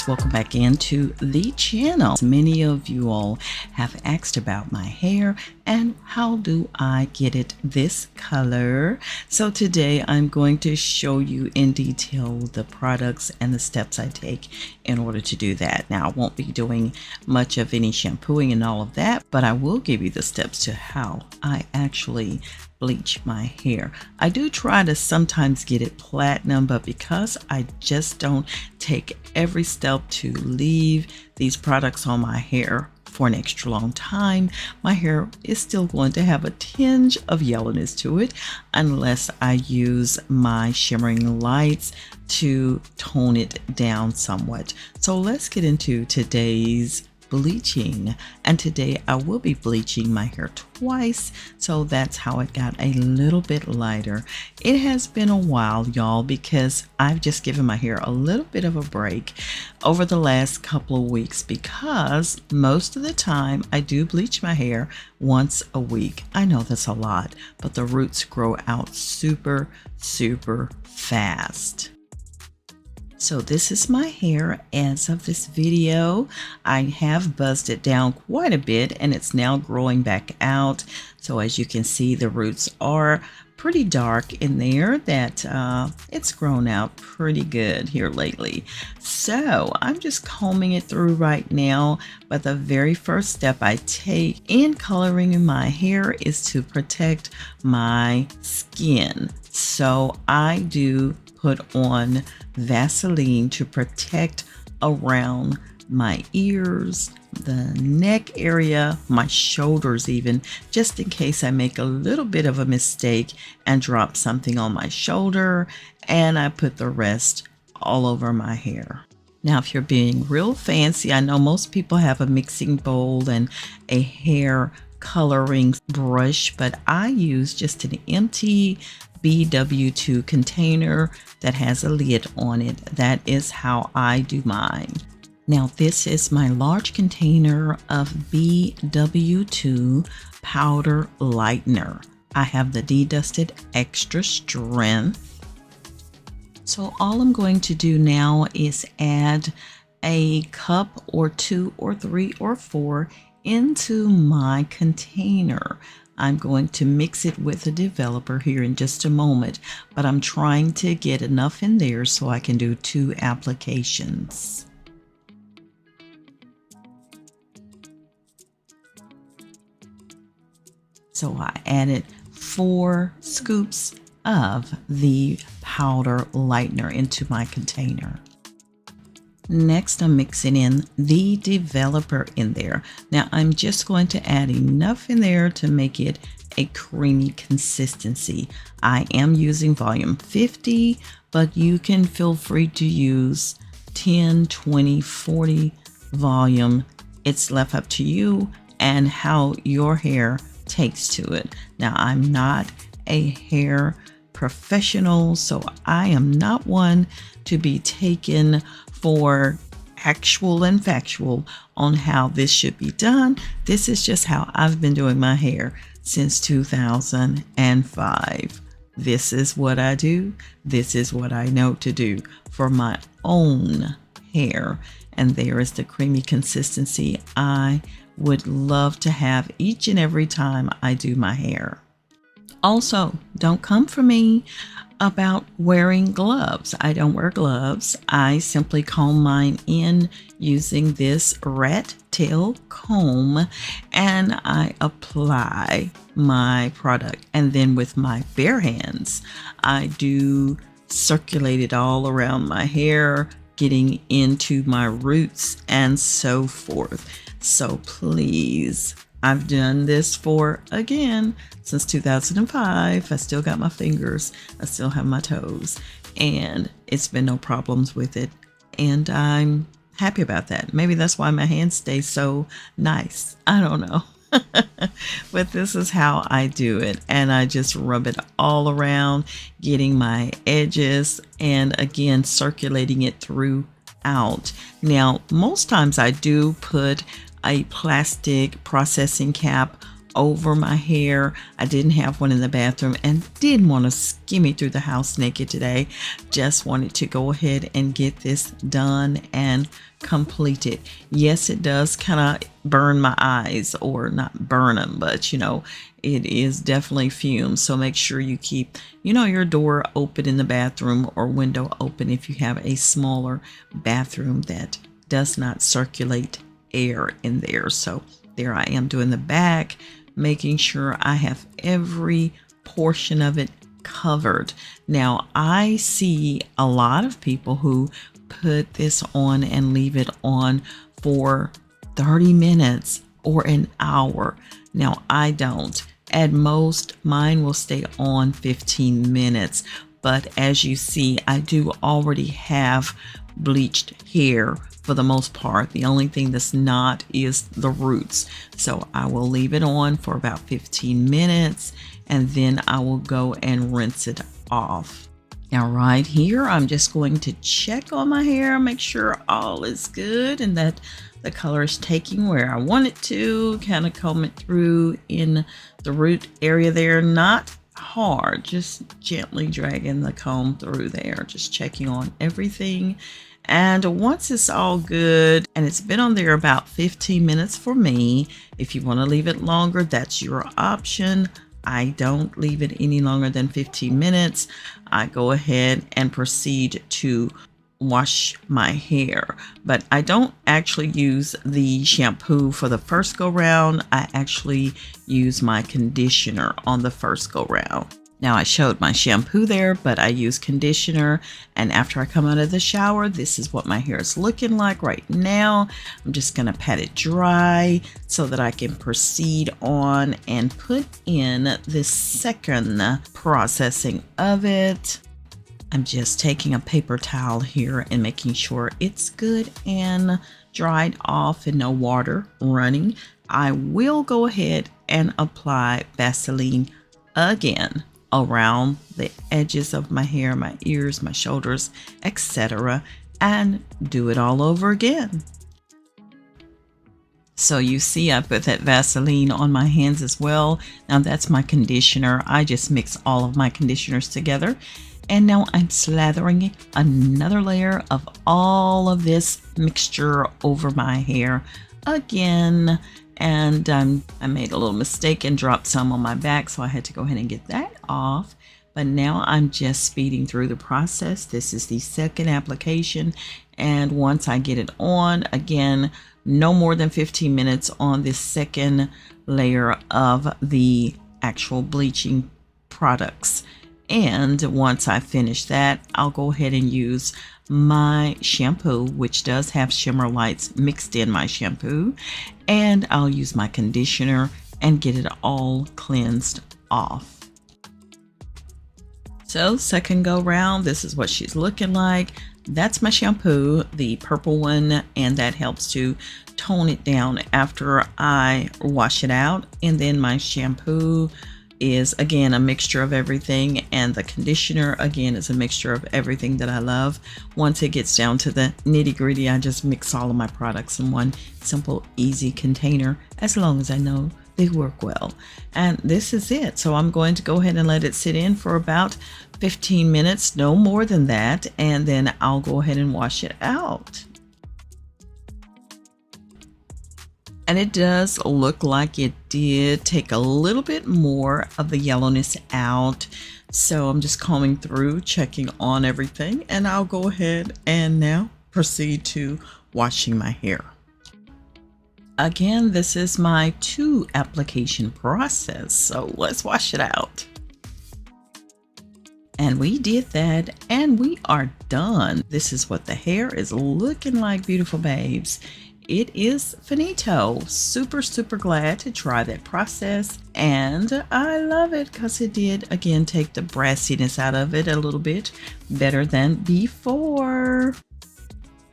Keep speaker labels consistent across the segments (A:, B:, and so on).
A: welcome back into the channel. Many of you all have asked about my hair and how do I get it this color. So today I'm going to show you in detail the products and the steps I take in order to do that. Now I won't be doing much of any shampooing and all of that, but I will give you the steps to how I actually bleach my hair. I do try to sometimes get it platinum, but because I just don't take every step to leave these products on my hair for an extra long time, my hair is still going to have a tinge of yellowness to it unless I use my shimmering lights to tone it down somewhat. So let's get into today's bleaching, and today I will be bleaching my hair twice, so that's how it got a little bit lighter. It has been a while, y'all, because I've just given my hair a little bit of a break over the last couple of weeks, because most of the time I do bleach my hair once a week. I know that's a lot, but the roots grow out super fast. So this is my hair as of this video. I have buzzed it down quite a bit and it's now growing back out. So as you can see, the roots are pretty dark in there, that it's grown out pretty good here lately. So I'm just combing it through right now, but the very first step I take in coloring my hair is to protect my skin. So I do put on Vaseline to protect around my ears, the neck area, my shoulders even, just in case I make a little bit of a mistake and drop something on my shoulder, and I put the rest all over my hair. Now, if you're being real fancy, I know most people have a mixing bowl and a hair coloring brush, but I use just an empty BW2 container that has a lid on it. That is how I do mine. Now this is my large container of BW2 powder lightener. I have the dedusted extra strength. So all I'm going to do now is add a cup or 2 or 3 or 4 into my container. I'm going to mix it with a developer here in just a moment, but I'm trying to get enough in there so I can do 2 applications. So I added 4 scoops of the powder lightener into my container. Next, I'm mixing in the developer in there. Now, I'm just going to add enough in there to make it a creamy consistency. I am using volume 50, but you can feel free to use 10, 20, 40 volume. It's left up to you and how your hair takes to it. Now, I'm not a hair professional, so I am not one to be taken for actual and factual on how this should be done. This is just how I've been doing my hair since 2005. This is what I do. This is what I know to do for my own hair. And there is the creamy consistency I would love to have each and every time I do my hair. Also, don't come for me about wearing gloves. I don't wear gloves. I simply comb mine in using this rat tail comb, and I apply my product. And then with my bare hands, I do circulate it all around my hair, getting into my roots and so forth. So please, I've done this for, again, since 2005. I still got my fingers, I still have my toes, and it's been no problems with it. And I'm happy about that. Maybe that's why my hands stay so nice. I don't know. But this is how I do it. And I just rub it all around, getting my edges, and again, circulating it throughout. Now, most times I do put a plastic processing cap over my hair. I didn't have one in the bathroom and didn't want to skimmy through the house naked today. Just wanted to go ahead and get this done and completed. Yes, it does kind of burn my eyes, or not burn them, but it is definitely fumes. So make sure you keep your door open in the bathroom, or window open if you have a smaller bathroom that does not circulate air in there. So there I am doing the back, making sure I have every portion of it covered. Now I see a lot of people who put this on and leave it on for 30 minutes or an hour. Now I don't. At most, mine will stay on 15 minutes. But as you see, I do already have bleached hair for the most part. The only thing that's not is the roots. So I will leave it on for about 15 minutes and then I will go and rinse it off. Now right here, I'm just going to check on my hair, make sure all is good and that the color is taking where I want it to. Kind of comb it through in the root area there, not hard, just gently dragging the comb through there, just checking on everything. And once it's all good, and it's been on there about 15 minutes for me. If you want to leave it longer, that's your option. I don't leave it any longer than 15 minutes. I go ahead and proceed to wash my hair, but I don't actually use the shampoo for the first go round. I actually use my conditioner on the first go round. Now I showed my shampoo there, but I use conditioner, and after I come out of the shower, this is what my hair is looking like right now. I'm just gonna pat it dry so that I can proceed on and put in this second processing of it. I'm just taking a paper towel here and making sure it's good and dried off and no water running. I will go ahead and apply Vaseline again around the edges of my hair, my ears, my shoulders, etc., and do it all over again. So you see I put that Vaseline on my hands as well. Now that's my conditioner. I just mix all of my conditioners together. And now I'm slathering another layer of all of this mixture over my hair again. And I made a little mistake and dropped some on my back, so I had to go ahead and get that off. But now I'm just speeding through the process. This is the second application. And once I get it on, again, no more than 15 minutes on this second layer of the actual bleaching products. And once I finish that, I'll go ahead and use my shampoo, which does have shimmer lights mixed in my shampoo, and I'll use my conditioner and get it all cleansed off. So second go round, this is what she's looking like. That's my shampoo, the purple one, and that helps to tone it down after I wash it out. And then my shampoo is again a mixture of everything, and the conditioner again is a mixture of everything that I love. Once it gets down to the nitty-gritty, I just mix all of my products in one simple easy container, as long as I know they work well. And this is it. So I'm going to go ahead and let it sit in for about 15 minutes, no more than that, and then I'll go ahead and wash it out. And it does look like it did take a little bit more of the yellowness out. So I'm just combing through, checking on everything, and I'll go ahead and now proceed to washing my hair. Again, this is my 2 application process, so let's wash it out. And we did that, and we are done. This is what the hair is looking like, beautiful babes. It is finito. Super glad to try that process, and I love it because it did again take the brassiness out of it a little bit better than before.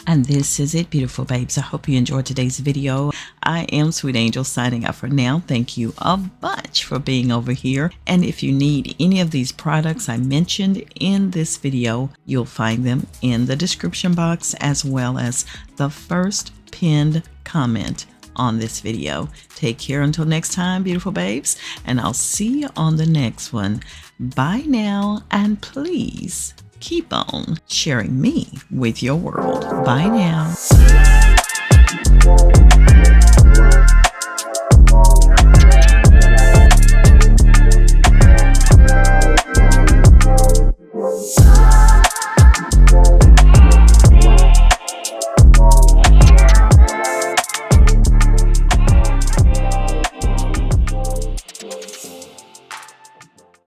A: And this is it, beautiful babes. I hope you enjoyed today's video. I am Sweet Angel signing out for now. Thank you a bunch for being over here. And if you need any of these products I mentioned in this video, you'll find them in the description box, as well as the first pinned comment on this video. Take care until next time, beautiful babes, and I'll see you on the next one. Bye now, and please keep on sharing me with your world. Bye now.